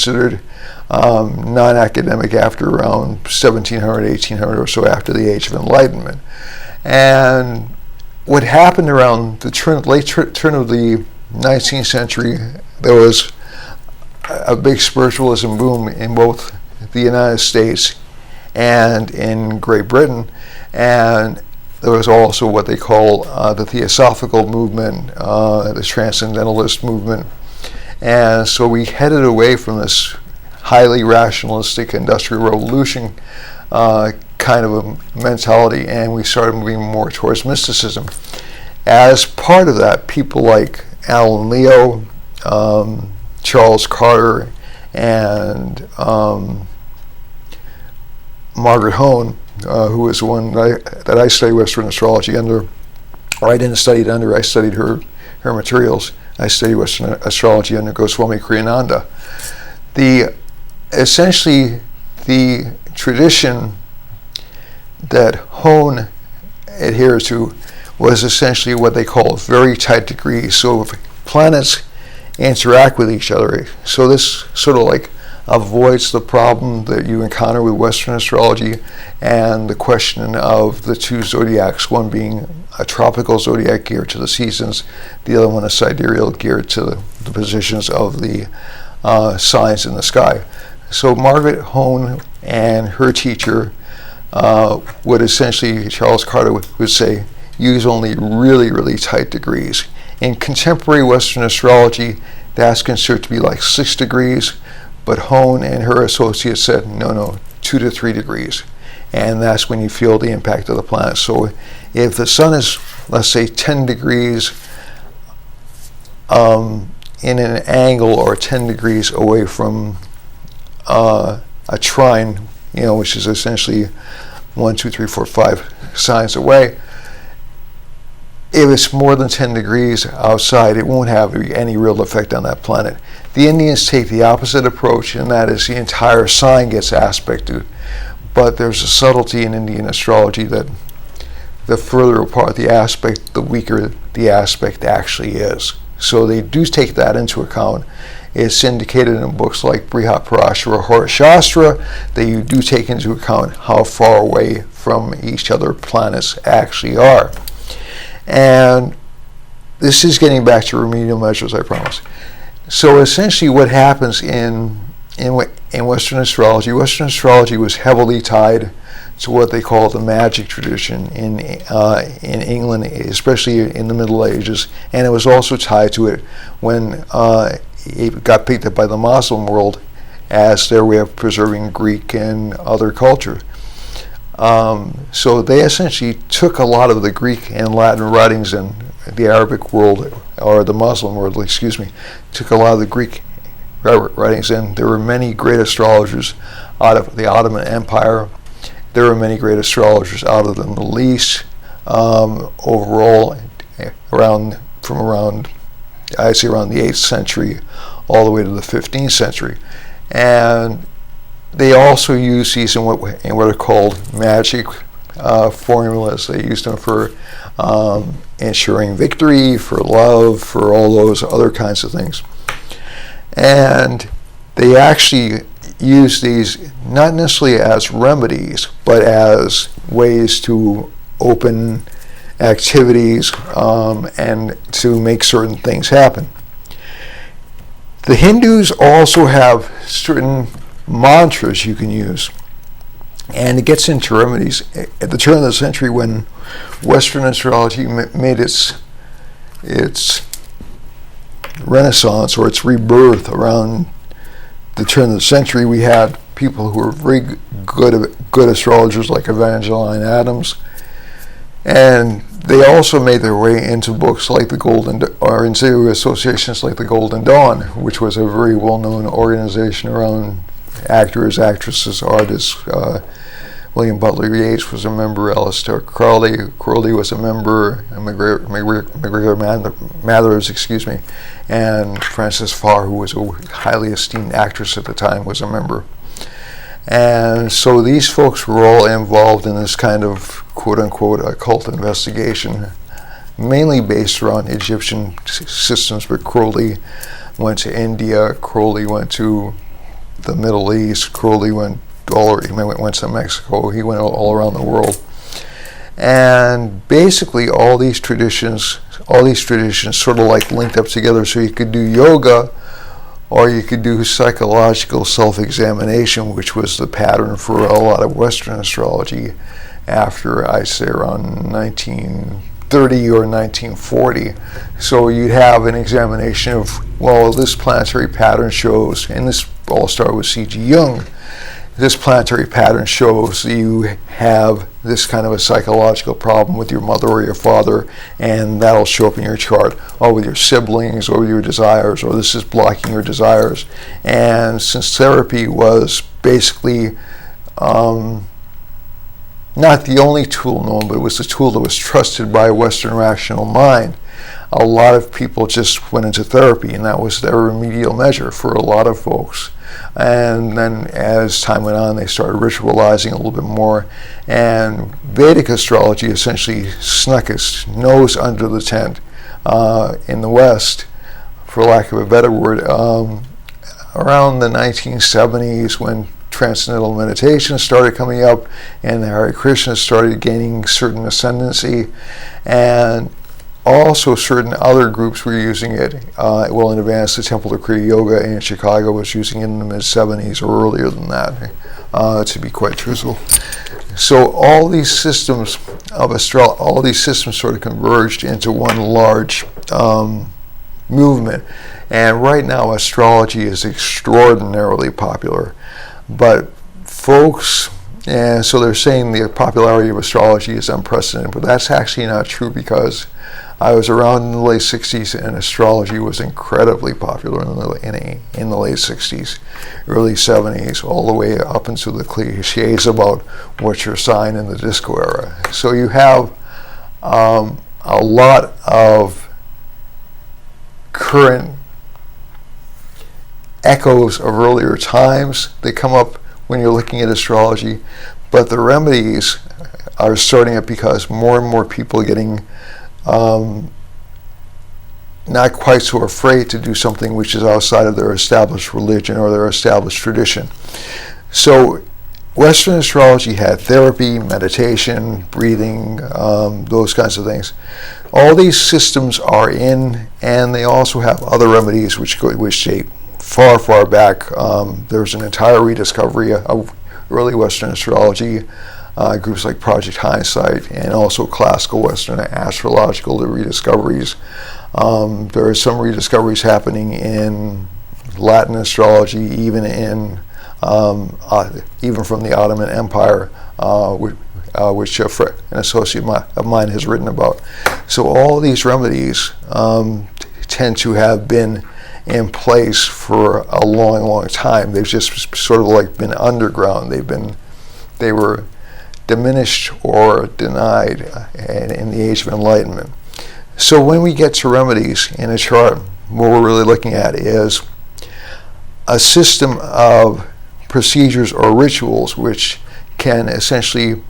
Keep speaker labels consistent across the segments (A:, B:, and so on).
A: considered non-academic after around 1700, 1800 or so, after the Age of Enlightenment. And what happened around the late turn of the 19th century, there was a big spiritualism boom in both the United States and in Great Britain, and there was also what they call the Theosophical movement, the Transcendentalist movement. And so we headed away from this highly rationalistic Industrial Revolution kind of a mentality, and we started moving more towards mysticism. As part of that, people like Alan Leo, Charles Carter, and Margaret Hone, who was the one that I studied Western astrology under, or I didn't study it under, I studied her materials. I studied Western astrology under Goswami Kriyananda. Essentially, the tradition that Hone adheres to was essentially what they call very tight degrees. So if planets interact with each other, so this sort of like avoids the problem that you encounter with Western astrology and the question of the two zodiacs, one being a tropical zodiac geared to the seasons, the other one a sidereal geared to the positions of the signs in the sky. So Margaret Hone and her teacher would essentially, Charles Carter would say, use only really, really tight degrees. In contemporary Western astrology, that's considered to be like 6 degrees, but Hone and her associates said, no, 2 to 3 degrees. And that's when you feel the impact of the planet. So if the sun is, let's say, 10 degrees in an angle, or 10 degrees away from a trine, which is essentially 1, 2, 3, 4, 5 signs away, if it's more than 10 degrees outside, it won't have any real effect on that planet. The Indians take the opposite approach, and that is the entire sign gets aspected. But there's a subtlety in Indian astrology that the further apart the aspect, the weaker the aspect actually is. So they do take that into account. It's indicated in books like Brihat Parashara Hora Shastra that you do take into account how far away from each other planets actually are. And this is getting back to remedial measures, I promise. So essentially what happens in Western astrology was heavily tied to what they call the magic tradition in England, especially in the Middle Ages, and it was also tied to it when it got picked up by the Muslim world as their way of preserving Greek and other culture. So they essentially took a lot of the Greek and Latin writings in the Arabic world, or the Muslim world, took a lot of the Greek writings in. There were many great astrologers out of the Ottoman Empire. There were many great astrologers out of the Middle East. Overall, from around the 8th century all the way to the 15th century. And they also use these in what are called magic formulas. They used them for ensuring victory, for love, for all those other kinds of things. And they actually use these not necessarily as remedies, but as ways to open activities and to make certain things happen. The Hindus also have certain mantras you can use, and it gets into remedies. At the turn of the century, when Western astrology made its renaissance, or its rebirth around the turn of the century, we had people who were very good astrologers like Evangeline Adams, and they also made their way into books like into associations like the Golden Dawn, which was a very well-known organization around actors, actresses, artists. William Butler Yeats was a member, Aleister Crowley was a member, McGregor Mathers, and Frances Farr, who was a highly esteemed actress at the time, was a member. And so these folks were all involved in this kind of quote-unquote occult investigation, mainly based around Egyptian systems, but Crowley went to India, Crowley went to the Middle East. Crowley he went to Mexico. He went all around the world. And basically all these traditions sort of like linked up together, so you could do yoga or you could do psychological self-examination, which was the pattern for a lot of Western astrology after, I'd say, around 1930 or 1940. So you'd have an examination of, well, this planetary pattern shows, and this all started with C.G. Jung, this planetary pattern shows that you have this kind of a psychological problem with your mother or your father, and that'll show up in your chart, or with your siblings, or with your desires, or this is blocking your desires. And since therapy was basically not the only tool known, but it was the tool that was trusted by a Western rational mind, a lot of people just went into therapy, and that was their remedial measure for a lot of folks. And then as time went on, they started ritualizing a little bit more, and Vedic astrology essentially snuck its nose under the tent in the West, for lack of a better word, around the 1970s, when transcendental meditation started coming up and the Hare Krishna started gaining certain ascendancy, and also certain other groups were using it well in advance. The Temple of Kriya Yoga in Chicago was using it in the mid-70s or earlier than that, to be quite truthful. So all these systems of all these systems sort of converged into one large movement. And right now astrology is extraordinarily popular. But folks, and so they're saying the popularity of astrology is unprecedented, but that's actually not true, because I was around in the late 60s and astrology was incredibly popular in the late 60s, early 70s, all the way up into the cliches about what's your sign in the disco era. So you have a lot of current echoes of earlier times that come up when you're looking at astrology, but the remedies are starting up because more and more people are getting not quite so afraid to do something which is outside of their established religion or their established tradition. So Western astrology had therapy, meditation, breathing, those kinds of things. All these systems are in, and they also have other remedies which date far, far back. There's an entire rediscovery of early Western astrology, groups like Project Hindsight, and also classical Western astrological rediscoveries. There are some rediscoveries happening in Latin astrology, even from the Ottoman Empire, which an associate of mine has written about. So all these remedies tend to have been in place for a long, long time. They've just sort of like been underground. They were diminished or denied in the Age of Enlightenment. So when we get to remedies in a chart, what we're really looking at is a system of procedures or rituals which can essentially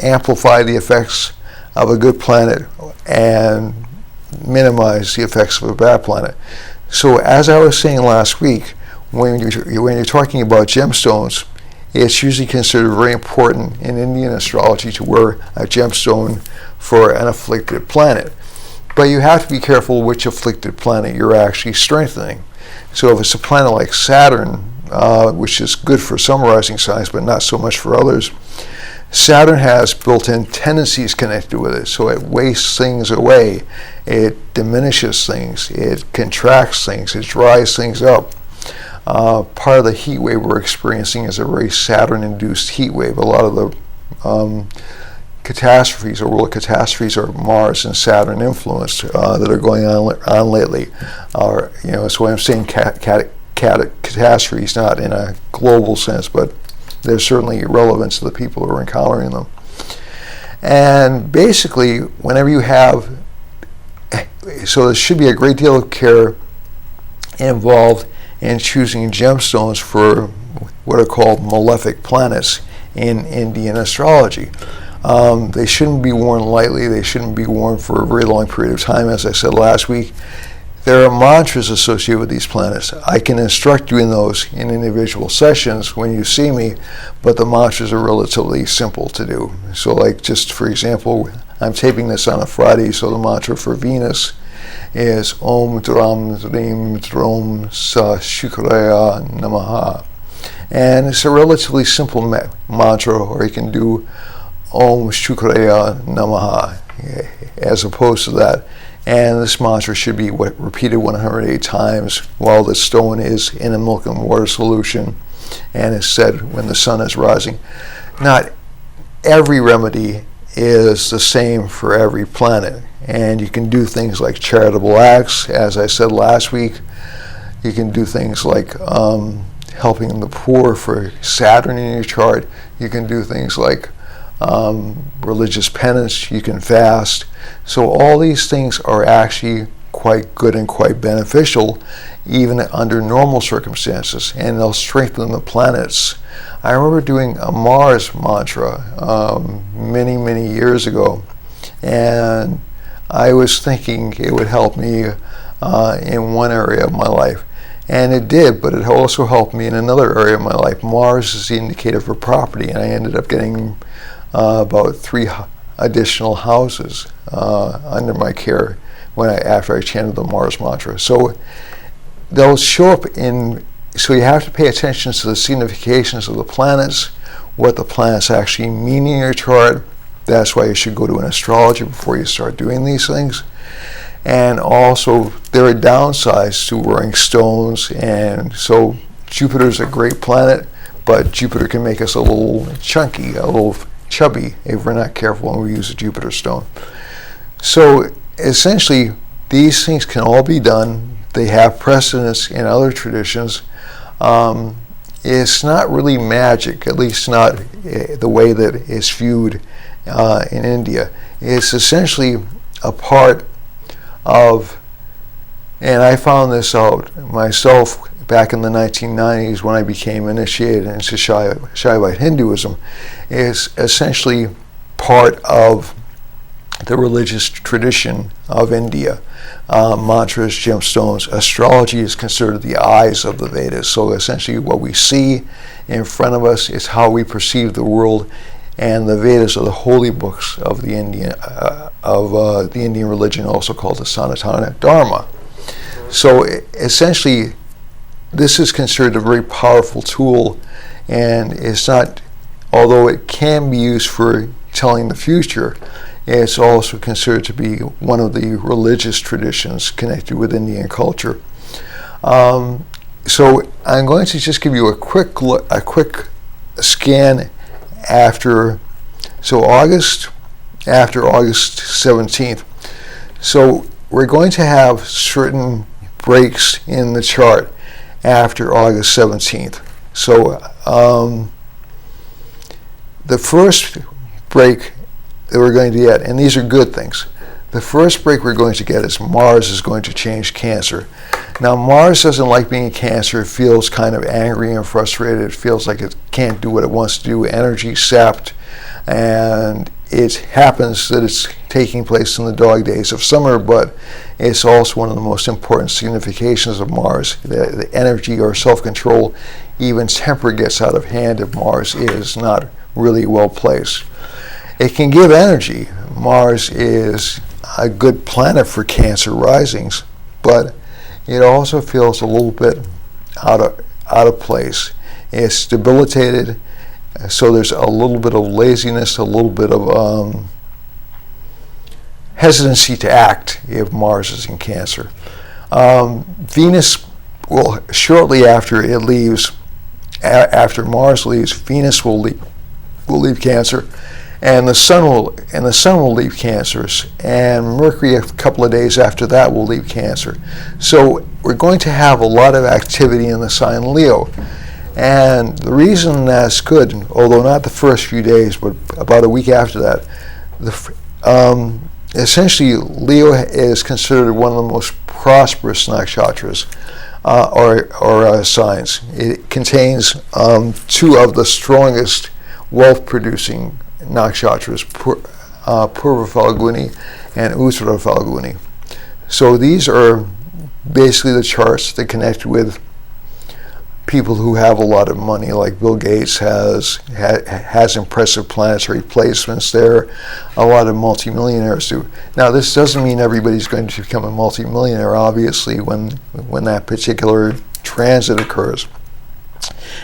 A: amplify the effects of a good planet and minimize the effects of a bad planet. So as I was saying last week, when you're talking about gemstones, it's usually considered very important in Indian astrology to wear a gemstone for an afflicted planet. But you have to be careful which afflicted planet you're actually strengthening. So if it's a planet like Saturn, which is good for some rising signs but not so much for others, Saturn has built-in tendencies connected with it, so it wastes things away, it diminishes things, it contracts things, it dries things up. Part of the heat wave we're experiencing is a very Saturn-induced heat wave. A lot of the catastrophes or world catastrophes are Mars and Saturn influenced that are going on lately. So I'm saying catastrophes, not in a global sense, but there's certainly relevance to the people who are encountering them. And basically, whenever you have, so there should be a great deal of care involved in choosing gemstones for what are called malefic planets in Indian astrology. They shouldn't be worn lightly. They shouldn't be worn for a very long period of time. As I said last week, there are mantras associated with these planets. I can instruct you in those in individual sessions when you see me, but the mantras are relatively simple to do. So like, just for example, I'm taping this on a Friday, so the mantra for Venus is Om Dram Drim Drom Sa Shukraya Namaha. And it's a relatively simple mantra, or you can do Om Shukraya Namaha as opposed to that. And this mantra should be repeated 108 times while the stone is in a milk and water solution, and is said when the sun is rising. Not every remedy is the same for every planet, and you can do things like charitable acts, as I said last week. You can do things like helping the poor for Saturn in your chart. You can do things like religious penance. You can fast. So all these things are actually quite good and quite beneficial, even under normal circumstances, and they'll strengthen the planets. I remember doing a Mars mantra many years ago, and I was thinking it would help me in one area of my life. And it did, but it also helped me in another area of my life. Mars is the indicator for property, and I ended up getting about 3 additional houses under my care after I chanted the Mars mantra. So they'll show up so you have to pay attention to the significations of the planets, what the planets actually mean in your chart. That's why you should go to an astrologer before you start doing these things. And also, there are downsides to wearing stones, and so Jupiter's a great planet, but Jupiter can make us a little chunky, a little chubby if we're not careful when we use a Jupiter stone. So essentially, these things can all be done. They have precedence in other traditions. It's not really magic, at least not the way that it's viewed in India. It's essentially a part of, and I found this out myself back in the 1990s when I became initiated into Shaivite Hinduism, is essentially part of the religious tradition of India. Mantras, gemstones, astrology is considered the eyes of the Vedas. So essentially what we see in front of us is how we perceive the world, and the Vedas are the holy books of the Indian religion, also called the Sanatana Dharma. So essentially, this is considered a very powerful tool, and it's not, although it can be used for telling the future, it's also considered to be one of the religious traditions connected with Indian culture. So I'm going to just give you a quick scan after August 17th. So we're going to have certain breaks in the chart after August 17th. So the first break that we're going to get, and these are good things, the first break we're going to get is Mars is going to change Cancer. Now, Mars doesn't like being in Cancer. It feels kind of angry and frustrated. It feels like it can't do what it wants to do. Energy sapped. And it happens that it's taking place in the dog days of summer, but it's also one of the most important significations of Mars. The energy or self-control, even temper, gets out of hand if Mars is not really well placed. It can give energy. Mars is a good planet for Cancer risings, but it also feels a little bit out of place. It's debilitated, so there's a little bit of laziness, a little bit of hesitancy to act if Mars is in Cancer. Venus will, shortly after it leaves, after Mars leaves, Venus will leave Cancer, and the sun will leave Cancer, and Mercury a couple of days after that will leave Cancer. So we're going to have a lot of activity in the sign Leo. And the reason that's good, although not the first few days, but about a week after that, essentially Leo is considered one of the most prosperous nakshatras or signs. It contains 2 of the strongest wealth-producing nakshatras, Purva Falguni and Uttara Falguni. So these are basically the charts that connect with people who have a lot of money, like Bill Gates has impressive planetary placements there. A lot of multimillionaires do. Now, this doesn't mean everybody's going to become a multimillionaire, obviously, when that particular transit occurs.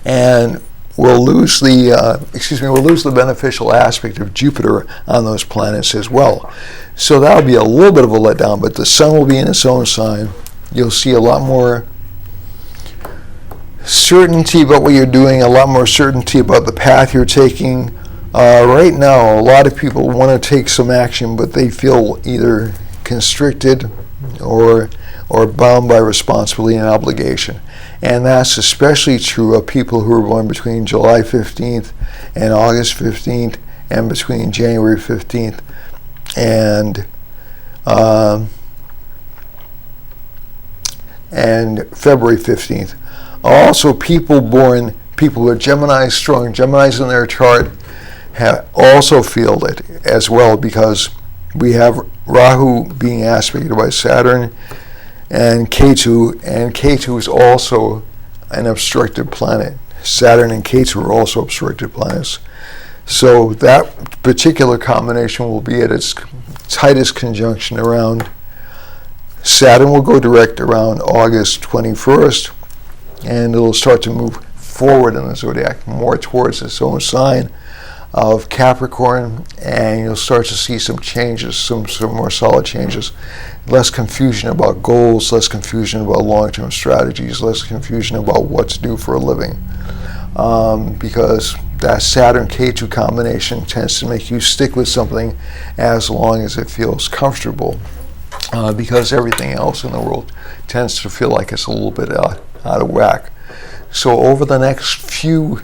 A: And we'll lose the beneficial aspect of Jupiter on those planets as well. So that'll be a little bit of a letdown, but the sun will be in its own sign. You'll see a lot more certainty about what you're doing, a lot more certainty about the path you're taking. Right now, a lot of people want to take some action, but they feel either constricted or bound by responsibility and obligation. And that's especially true of people who are born between July 15th and August 15th, and between January 15th and February 15th. Also, people with Gemini, strong Geminis in their chart, also feel it as well, because we have Rahu being aspected by Saturn and Ketu is also an obstructed planet. Saturn and Ketu are also obstructed planets. So that particular combination will be at its tightest conjunction around. Saturn will go direct around August 21st, and it'll start to move forward in the zodiac more towards its own sign of Capricorn, and you'll start to see some changes, some more solid changes. Less confusion about goals, less confusion about long-term strategies, less confusion about what to do for a living. Because that Saturn-Ketu combination tends to make you stick with something as long as it feels comfortable, because everything else in the world tends to feel like it's a little bit out of whack. So over the next few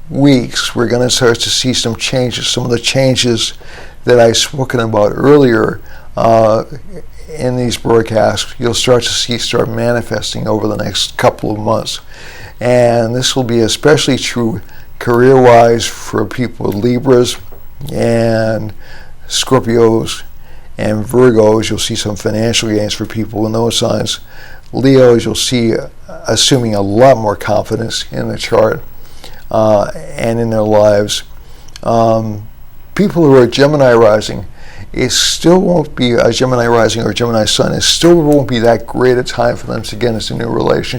A: weeks, we're going to start to see some changes. Some of the changes that I've spoken about earlier in these broadcasts, you'll start manifesting over the next couple of months. And this will be especially true career-wise for people with Libras and Scorpios and Virgos. You'll see some financial gains for people in those signs. Leos, you'll see assuming a lot more confidence in the chart and in their lives. People who are Gemini rising, it still won't be a Gemini rising or Gemini sun. It still won't be that great a time for them to get into new relationships.